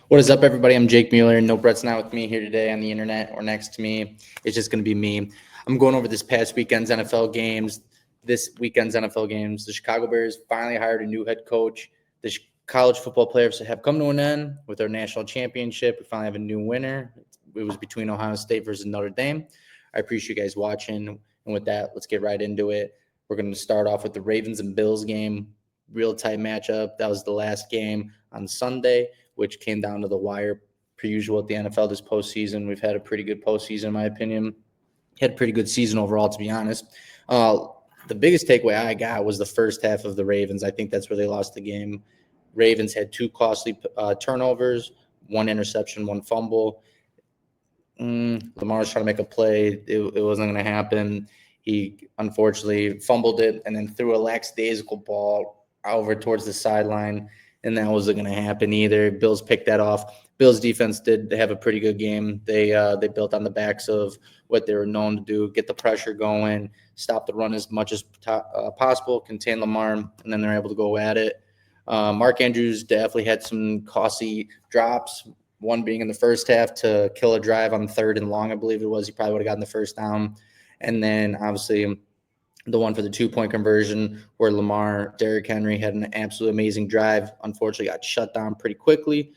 What is up, everybody? I'm Jake Mueller. No, Brett's not with me here today on the internet or next to me. It's just going to be me. I'm going over this past weekend's NFL games. This weekend's NFL games. The Chicago Bears finally hired a new head coach. The college football playoffs have come to an end with our national championship. We finally have a new winner. It was between Ohio State versus Notre Dame. I appreciate you guys watching. And with that, let's get right into it. We're going to start off with the Ravens and Bills game. Real tight matchup. That was the last game on Sunday, which came down to the wire. Per usual at the NFL this postseason, we've had a pretty good postseason, in my opinion. Had a pretty good season overall, to be honest. The biggest takeaway I got was the first half of the Ravens. I think that's where they lost the game. Ravens had two costly turnovers, one interception, one fumble. Lamar was trying to make a play. It wasn't going to happen. He unfortunately fumbled it and then threw a lackadaisical ball over towards the sideline, and that wasn't going to happen either. Bills picked that off. Bills defense did have a pretty good game. They built on the backs of what they were known to do, get the pressure going, stop the run as much as possible, contain Lamar, and then they're able to go at it. Mark Andrews definitely had some costly drops, one being in the first half to kill a drive on third and long, I believe it was. He probably would have gotten the first down. And then obviously the one for the 2-point conversion where Derrick Henry had an absolutely amazing drive. Unfortunately, got shut down pretty quickly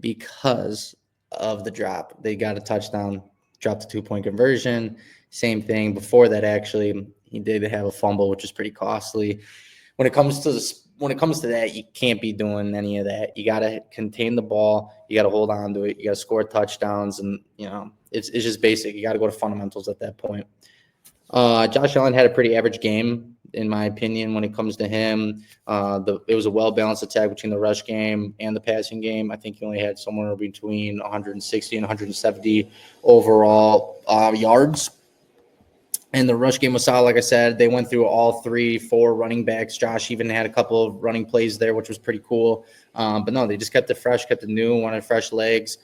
because of the drop. They got a touchdown, dropped the 2-point conversion. Same thing before that, actually. He did have a fumble, which is pretty costly. When it comes to that, you can't be doing any of that. You got to contain the ball. You got to hold on to it. You got to score touchdowns, and it's just basic. You got to go to fundamentals at that point. Josh Allen had a pretty average game, in my opinion, when it comes to him. It was a well-balanced attack between the rush game and the passing game. I think he only had somewhere between 160 and 170 overall yards. And the rush game was solid, like I said. They went through all 3-4 running backs. Josh even had a couple of running plays there, which was pretty cool. But no, they just kept it fresh, kept it new, wanted fresh legs,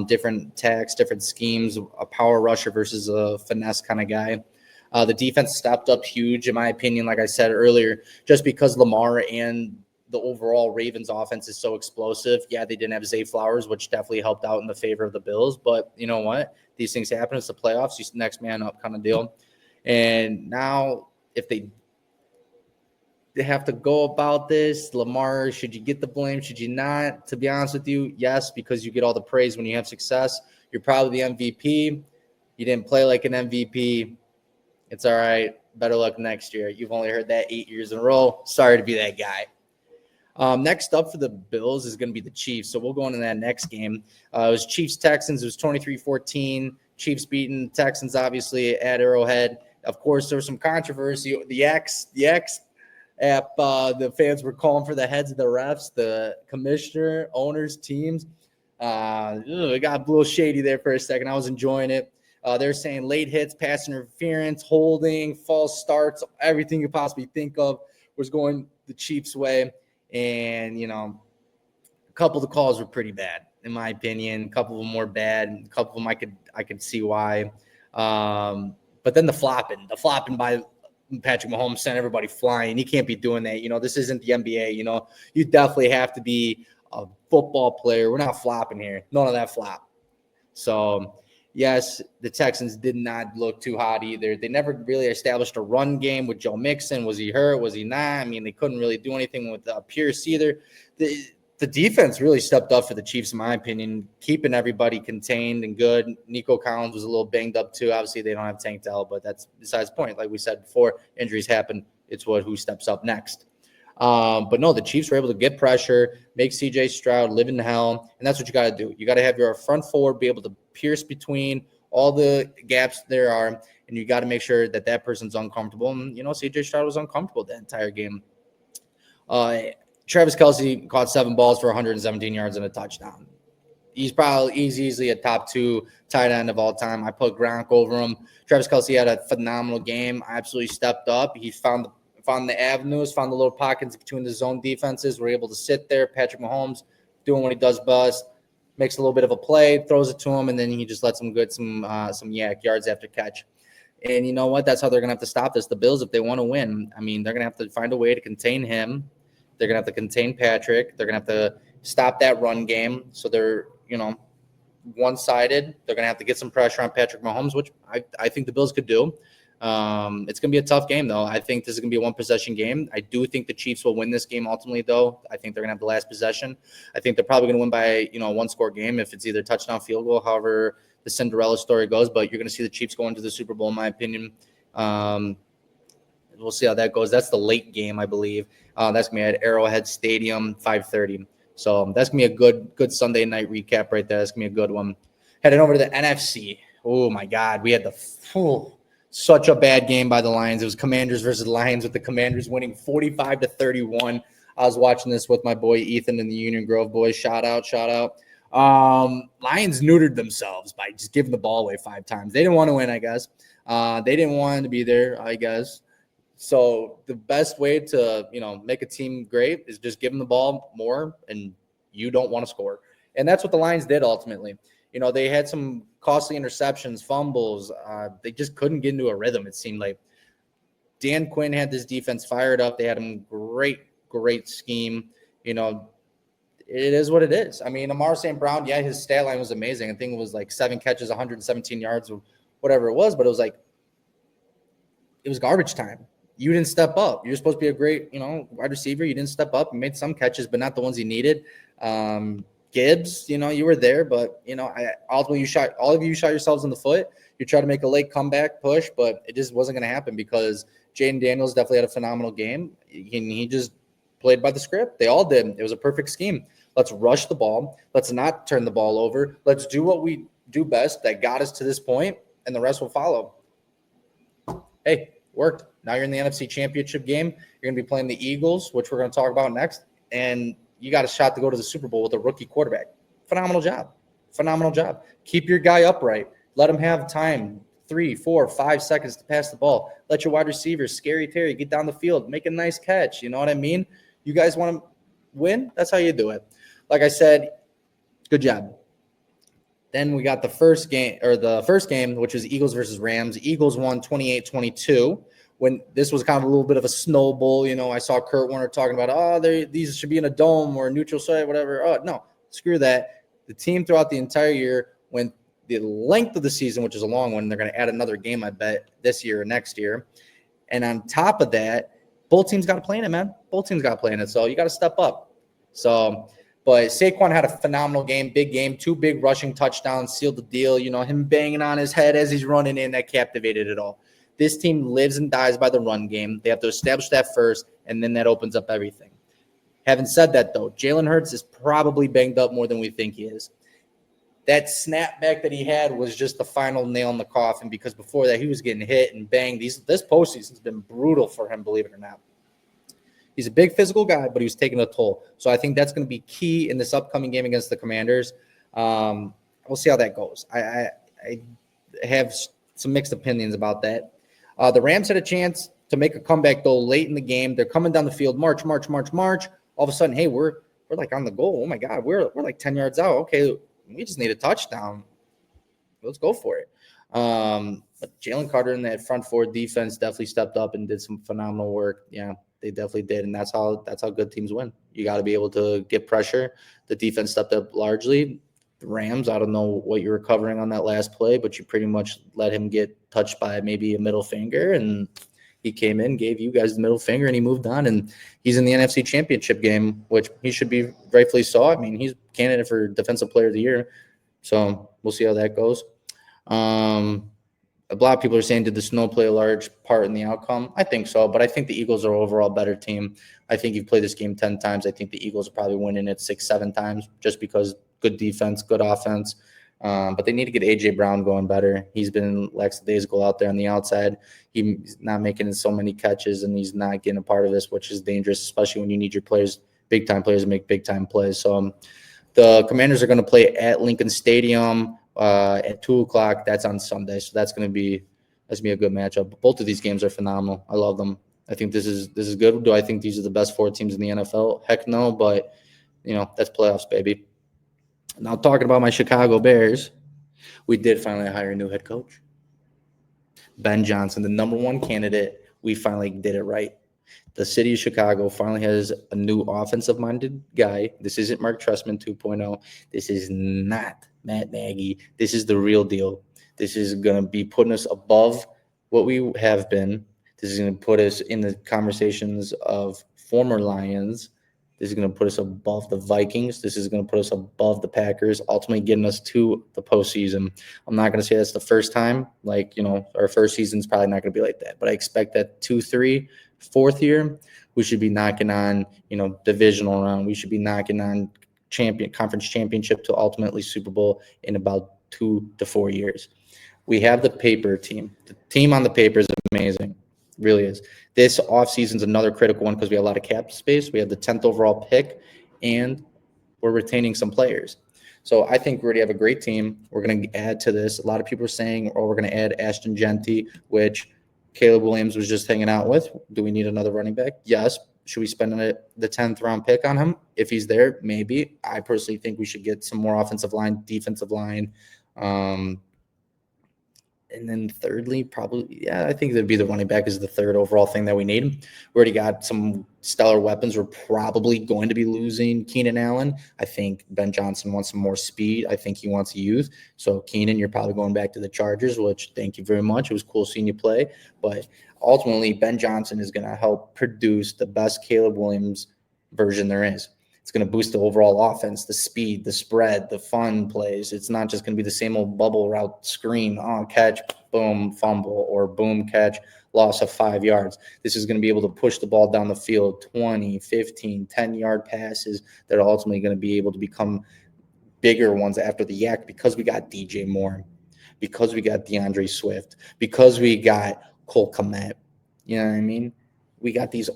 different attacks, different schemes, a power rusher versus a finesse kind of guy. The defense stepped up huge, in my opinion, like I said earlier, just because Lamar and the overall Ravens offense is so explosive. Yeah, they didn't have Zay Flowers, which definitely helped out in the favor of the Bills. But you know what? These things happen. It's the playoffs. It's the next man up kind of deal. And now if they have to go about this, Lamar, should you get the blame? Should you not? To be honest with you, yes, because you get all the praise when you have success. You're probably the MVP. You didn't play like an MVP. It's all right. Better luck next year. You've only heard that 8 years in a row. Sorry to be that guy. Next up for the Bills is going to be the Chiefs. So we'll go into that next game. It was Chiefs-Texans. It was 23-14. Chiefs beating Texans, obviously, at Arrowhead. Of course, there was some controversy. The X app, the fans were calling for the heads of the refs, the commissioner, owners, teams. It got a little shady there for a second. I was enjoying it. They're saying late hits, pass interference, holding, false starts, everything you possibly think of was going the Chiefs' way. And, a couple of the calls were pretty bad, in my opinion. A couple of them were bad. A couple of them I could see why. But then the flopping by Patrick Mahomes sent everybody flying. He can't be doing that. This isn't the NBA. You definitely have to be a football player. We're not flopping here. None of that flop. So, yes, the Texans did not look too hot either. They never really established a run game with Joe Mixon. Was he hurt? Was he not? I mean, they couldn't really do anything with Pierce either. The defense really stepped up for the Chiefs, in my opinion, keeping everybody contained and good. Nico Collins was a little banged up too. Obviously, they don't have Tank Dell, but that's besides the point. Like we said before, injuries happen. It's who steps up next. But no, the Chiefs were able to get pressure, make C.J. Stroud live in hell, and that's what you got to do. You got to have your front forward be able to pierce between all the gaps there are, and you got to make sure that person's uncomfortable. And, C.J. Stroud was uncomfortable that entire game. Travis Kelce caught 7 balls for 117 yards and a touchdown. He's easily a top 2 tight end of all time. I put Gronk over him. Travis Kelce had a phenomenal game. Absolutely stepped up. He found the avenues, found the little pockets between the zone defenses. We're able to sit there. Patrick Mahomes doing what he does best, makes a little bit of a play, throws it to him, and then he just lets him get some yards after catch. And you know what? That's how they're going to have to stop this. The Bills, if they want to win, I mean, they're going to have to find a way to contain him. They're going to have to contain Patrick. They're going to have to stop that run game. So they're, one-sided. They're going to have to get some pressure on Patrick Mahomes, which I think the Bills could do. It's going to be a tough game, though. I think this is going to be a one-possession game. I do think the Chiefs will win this game ultimately, though. I think they're going to have the last possession. I think they're probably going to win by, a one-score game if it's either touchdown, field goal, however the Cinderella story goes. But you're going to see the Chiefs go into the Super Bowl, in my opinion. We'll see how that goes. That's the late game, I believe. That's going to be at Arrowhead Stadium, 5:30. So that's going to be a good Sunday night recap right there. That's going to be a good one. Heading over to the NFC. Oh, my God. We had such a bad game by the Lions. It was Commanders versus Lions, with the Commanders winning 45-31. I was watching this with my boy Ethan and the Union Grove boys. Shout out. Lions neutered themselves by just giving the ball away 5 times. They didn't want to win, I guess. They didn't want to be there, I guess. So the best way to, make a team great is just give them the ball more, and you don't want to score. And that's what the Lions did ultimately. They had some costly interceptions, fumbles. They just couldn't get into a rhythm, it seemed like. Dan Quinn had this defense fired up. They had a great scheme. It is what it is. I mean, Amar St. Brown, his stat line was amazing. I think it was like 7 catches, 117 yards, or whatever it was. But it was garbage time. You didn't step up. You're supposed to be a great, wide receiver. You didn't step up. You made some catches, but not the ones you needed. Gibbs, you were there, but ultimately you shot yourselves in the foot. You tried to make a late comeback push, but it just wasn't going to happen because Jaden Daniels definitely had a phenomenal game. He just played by the script. They all did. It was a perfect scheme. Let's rush the ball. Let's not turn the ball over. Let's do what we do best that got us to this point, and the rest will follow. Hey, worked. Now you're in the NFC Championship game. You're going to be playing the Eagles, which we're going to talk about next, and you got a shot to go to the Super Bowl with a rookie quarterback. Phenomenal job. Keep your guy upright. Let him have time, 3, 4, 5 seconds to pass the ball. Let your wide receiver, Scary Terry, get down the field, make a nice catch. You know what I mean? You guys want to win? That's how you do it. Like I said, good job. Then we got the first game, which was Eagles versus Rams. Eagles won 28-22. When this was kind of a little bit of a snowball, I saw Kurt Warner talking about, these should be in a dome or a neutral site, whatever. Oh, no, screw that. The team throughout the entire year, when the length of the season, which is a long one, they're going to add another game, I bet, this year or next year. And on top of that, both teams got to play in it, man. Both teams got to play in it. So you got to step up. But Saquon had a phenomenal game, big game, 2 big rushing touchdowns, sealed the deal. Him banging on his head as he's running in, that captivated it all. This team lives and dies by the run game. They have to establish that first, and then that opens up everything. Having said that, though, Jalen Hurts is probably banged up more than we think he is. That snapback that he had was just the final nail in the coffin, because before that he was getting hit and banged. This postseason has been brutal for him, believe it or not. He's a big physical guy, but he was taking a toll. So I think that's going to be key in this upcoming game against the Commanders. We'll see how that goes. I have some mixed opinions about that. The Rams had a chance to make a comeback, though, late in the game. They're coming down the field, march. All of a sudden, hey, we're like on the goal. Oh, my God, we're like 10 yards out. Okay, we just need a touchdown. Let's go for it. But Jalen Carter and that front 4 defense definitely stepped up and did some phenomenal work. Yeah, they definitely did, and that's how good teams win. You got to be able to get pressure. The defense stepped up largely. The Rams, I don't know what you were covering on that last play, but you pretty much let him get touched by maybe a middle finger, and he came in, gave you guys the middle finger, and he moved on, and he's in the NFC Championship game, which he should be rightfully so. I mean, he's candidate for Defensive Player of the Year, so we'll see how that goes. A lot of people are saying, did the snow play a large part in the outcome? I think so, but I think the Eagles are overall a better team. I think you've played this game 10 times. I think the Eagles are probably winning it 6, 7 times just because good defense, good offense. But they need to get A.J. Brown going better. He's been lackadaisical out there on the outside. He's not making so many catches, and he's not getting a part of this, which is dangerous, especially when you need your players, big-time players, to make big-time plays. So the Commanders are going to play at Lincoln Stadium at 2 o'clock. That's on Sunday, so that's going to be a good matchup. Both of these games are phenomenal. I love them. I think this is good. Do I think these are the best 4 teams in the NFL? Heck no, but that's playoffs, baby. Now, talking about my Chicago Bears, we did finally hire a new head coach. Ben Johnson, the number 1 candidate. We finally did it right. The city of Chicago finally has a new offensive-minded guy. This isn't Mark Trestman 2.0. This is not Matt Nagy. This is the real deal. This is going to be putting us above what we have been. This is going to put us in the conversations of former Lions. This is going to put us above the Vikings. This is going to put us above the Packers, ultimately getting us to the postseason. I'm not going to say that's the first time. Like, our first season's probably not going to be like that. But I expect that 2, 3, fourth year, we should be knocking on, divisional round. We should be knocking on conference championship to ultimately Super Bowl in about 2 to 4 years. We have the paper team. The team on the paper is amazing. Really is. This offseason is another critical one because we have a lot of cap space. We have the 10th overall pick, and we're retaining some players. So I think we already have a great team. We're going to add to this. A lot of people are saying, we're going to add Ashton Genty, which Caleb Williams was just hanging out with. Do we need another running back? Yes. Should we spend the 10th round pick on him? If he's there, maybe. I personally think we should get some more offensive line, defensive line. And then thirdly, probably, I think that'd be the running back is the third overall thing that we need. We already got some stellar weapons. We're probably going to be losing Keenan Allen. I think Ben Johnson wants some more speed. I think he wants youth. So, Keenan, you're probably going back to the Chargers, which thank you very much. It was cool seeing you play. But ultimately, Ben Johnson is going to help produce the best Caleb Williams version there is. It's going to boost the overall offense, the speed, the spread, the fun plays. It's not just going to be the same old bubble route screen, catch, boom, fumble, or boom, catch, loss of 5 yards. This is going to be able to push the ball down the field, 20, 15, 10-yard passes that are ultimately going to be able to become bigger ones after the yak because we got DJ Moore, because we got DeAndre Swift, because we got Cole Kmet. You know what I mean? We got these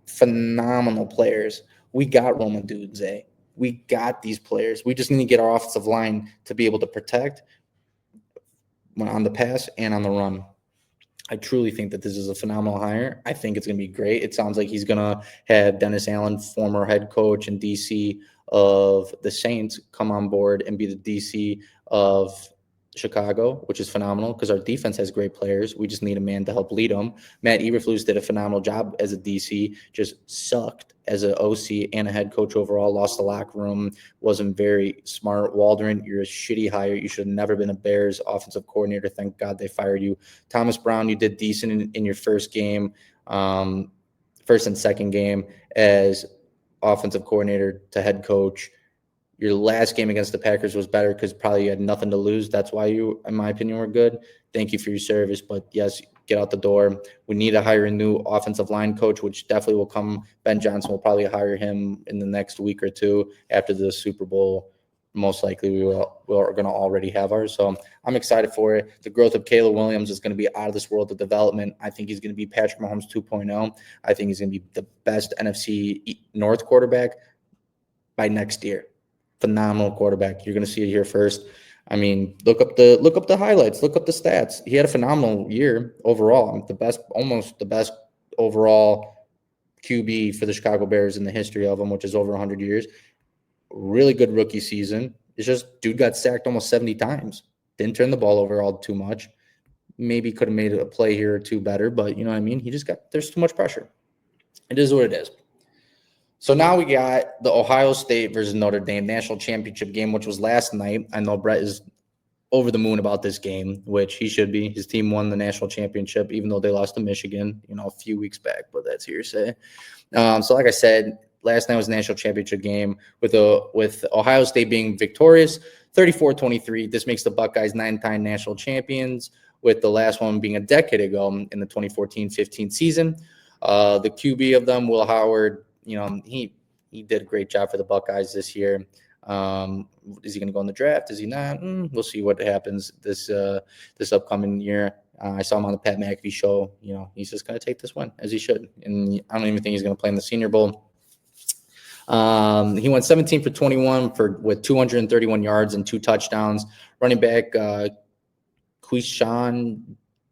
phenomenal players. We got Roman Dudze. We got these players. We just need to get our offensive line to be able to protect on the pass and on the run. I truly think that this is a phenomenal hire. I think it's going to be great. It sounds like he's going to have Dennis Allen, former head coach and DC of the Saints, come on board and be the DC of Chicago, which is phenomenal because our defense has great players. We just need a man to help lead them. Matt Eberflus did a phenomenal job as a DC, just sucked as an OC and a head coach overall, lost the locker room, wasn't very smart. Waldron, you're a shitty hire. You should have never been a Bears offensive coordinator. Thank God they fired you. Thomas Brown, you did decent in your first game, first and second game as offensive coordinator to head coach. Your last game against the Packers was better because probably you had nothing to lose. That's why you, in my opinion, were good. Thank you for your service. But, yes, get out the door. We need to hire a new offensive line coach, which definitely will come. Ben Johnson will probably hire him in the next week or two after the Super Bowl. Most likely we're going to already have ours. So I'm excited for it. The growth of Caleb Williams is going to be out of this world of development. I think he's going to be Patrick Mahomes 2.0. I think he's going to be the best NFC North quarterback by next year. Phenomenal quarterback. You're going to see it here first. I mean, look up the highlights, look up the stats. He had a phenomenal year overall. Almost the best overall QB for the Chicago Bears in the history of them, which is over 100 years. Really good rookie season. It's just dude got sacked almost 70 times. Didn't turn the ball over all too much. Maybe could have made a play here or two better, but you know what I mean? There's too much pressure. It is what it is. So now we got the Ohio State versus Notre Dame national championship game, which was last night. I know Bret is over the moon about this game, which he should be. His team won the national championship, even though they lost to Michigan, a few weeks back, but that's hearsay. So like I said, last night was the national championship game with Ohio State being victorious, 34-23. This makes the Buckeyes 9-time national champions, with the last one being a decade ago in the 2014-15 season. The QB of them, Will Howard, he did a great job for the Buckeyes this year. Is he going to go in the draft? Is he not? We'll see what happens this upcoming year. I saw him on the Pat McAfee show. He's just going to take this one as he should. And I don't even think he's going to play in the Senior Bowl. He went 17 for 21 with 231 yards and 2 touchdowns. Running back Quishon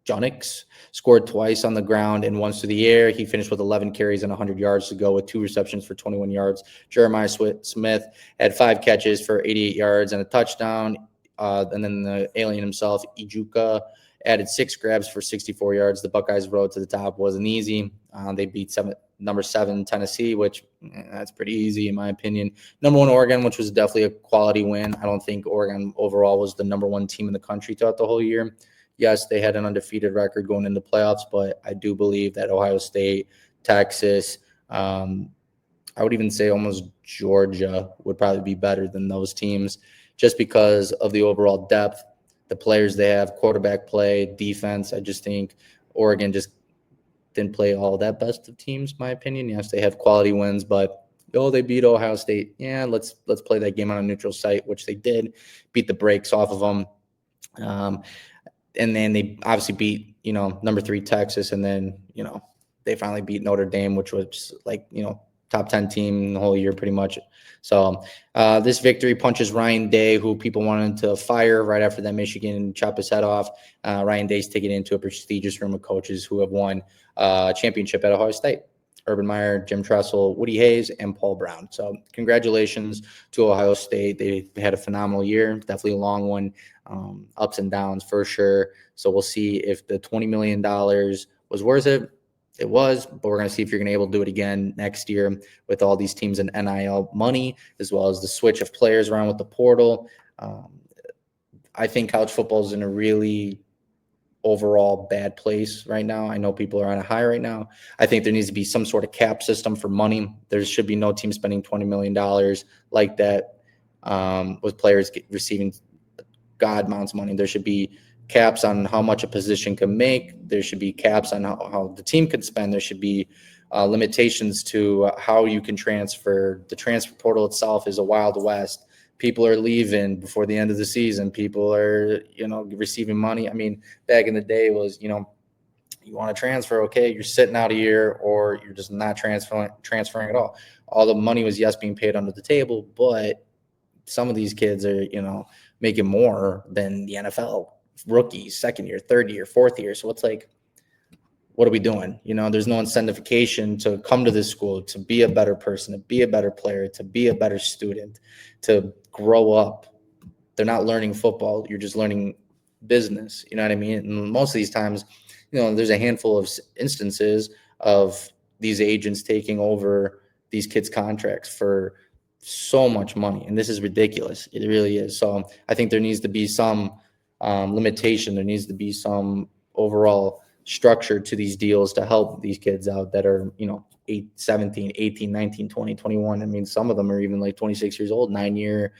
Jonix scored twice on the ground and once through the air. He finished with 11 carries and 100 yards to go with 2 receptions for 21 yards. Jeremiah Smith had 5 catches for 88 yards and a touchdown. And then the alien himself, Ijuka, added 6 grabs for 64 yards. The Buckeyes' road to the top wasn't easy. They beat number 7 Tennessee, which that's pretty easy in my opinion. Number 1 Oregon, which was definitely a quality win. I don't think Oregon overall was the number 1 team in the country throughout the whole year. Yes, they had an undefeated record going into playoffs, but I do believe that Ohio State, Texas, I would even say almost Georgia would probably be better than those teams just because of the overall depth, the players they have, quarterback play, defense. I just think Oregon just didn't play all that best of teams, in my opinion. Yes, they have quality wins, but they beat Ohio State. Yeah, let's play that game on a neutral site, which they did, beat the brakes off of them. And then they obviously beat, number 3 Texas, and then, they finally beat Notre Dame, which was like, top 10 team the whole year pretty much. So this victory punches Ryan Day, who people wanted to fire right after that Michigan chop his head off. Ryan Day's taken into a prestigious room of coaches who have won a championship at Ohio State. Urban Meyer, Jim Tressel, Woody Hayes, and Paul Brown. So congratulations to Ohio State. They had a phenomenal year, definitely a long one, ups and downs for sure. So we'll see if the $20 million was worth it. It was, but we're going to see if you're going to be able to do it again next year with all these teams and NIL money, as well as the switch of players around with the portal. I think college football is in a really overall bad place right now. I know people are on a high right now. I think there needs to be some sort of cap system for money. There should be no team spending $20 million like that with players receiving God amounts of money. There should be caps on how much a position can make. There should be caps on how the team can spend. There should be limitations to how you can transfer. The transfer portal itself is a wild west. People are leaving before the end of the season. People are, receiving money. I mean, back in the day was, you want to transfer, okay, you're sitting out a year, or you're just not transferring at all. All the money was, yes, being paid under the table, but some of these kids are, making more than the NFL rookies, second year, third year, fourth year. So it's like, what are we doing? There's no incentivization to come to this school, to be a better person, to be a better player, to be a better student, to grow up. They're not learning football. You're just learning business. You know what I mean? And most of these times, there's a handful of instances of these agents taking over these kids' contracts for so much money. And this is ridiculous. It really is. So I think there needs to be some limitation. There needs to be some overall structure to these deals to help these kids out that are, 17, 18, 19, 20, 21. I mean, some of them are even like 26 years old, 9-year,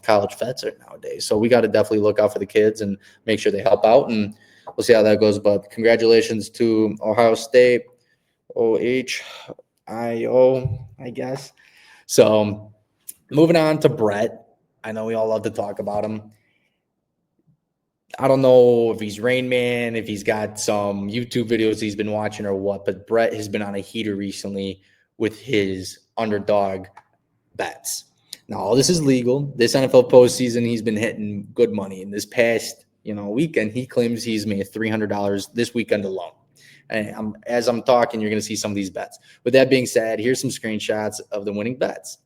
college vets are nowadays. So we got to definitely look out for the kids and make sure they help out, and we'll see how that goes. But congratulations to Ohio State, OHIO, I guess. So moving on to Bret. I know we all love to talk about him. I don't know if he's Rain Man, if he's got some YouTube videos he's been watching or what, but Bret has been on a heater recently with his underdog bets. Now, all this is legal. This NFL postseason, he's been hitting good money. In this past, weekend, he claims he's made $300 this weekend alone. And as I'm talking, you're going to see some of these bets. With that being said, here's some screenshots of the winning bets.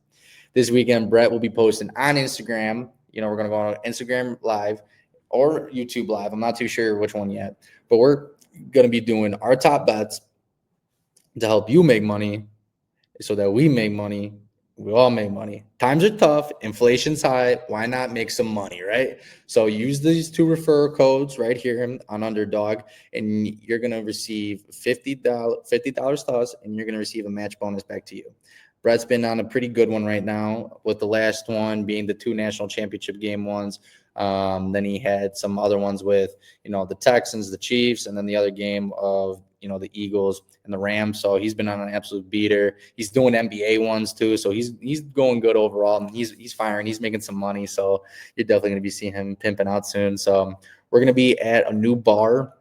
This weekend, Bret will be posting on Instagram. We're going to go on Instagram Live or YouTube Live. I'm not too sure which one yet, but we're going to be doing our top bets to help you make money so that we make money. We all make money. Times are tough. Inflation's high. Why not make some money, right? So use these 2 referral codes right here on Underdog, and you're going to receive $50 to us, and you're going to receive a match bonus back to you. Bret's been on a pretty good one right now, with the last one being the 2 national championship game ones. Then he had some other ones with, the Texans, the Chiefs, and then the other game of, the Eagles and the Rams. So he's been on an absolute beater. He's doing NBA ones too. So he's going good overall. He's firing. He's making some money. So you're definitely going to be seeing him pimping out soon. So we're going to be at a new bar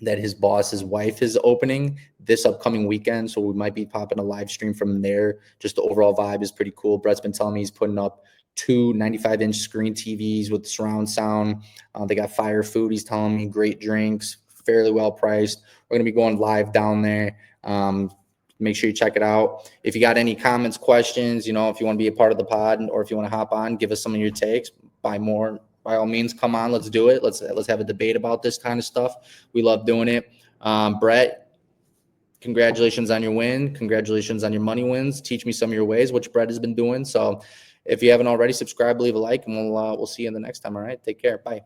that his boss's wife is opening this upcoming weekend. So we might be popping a live stream from there. Just the overall vibe is pretty cool. Bret's been telling me he's putting up 2 95-inch screen TVs with surround sound. They got fire food. He's telling me great drinks, fairly well priced. We're going to be going live down there. Make sure you check it out. If you got any comments, questions, if you want to be a part of the pod, or if you want to hop on, give us some of your takes. Buy more by all means, come on, let's do it. Let's have a debate about this kind of stuff. We love doing it. Bret, congratulations on your win. Congratulations on your money wins. Teach me some of your ways, which Bret has been doing. So if you haven't already, subscribe, leave a like, and we'll see you in the next time. All right, take care. Bye.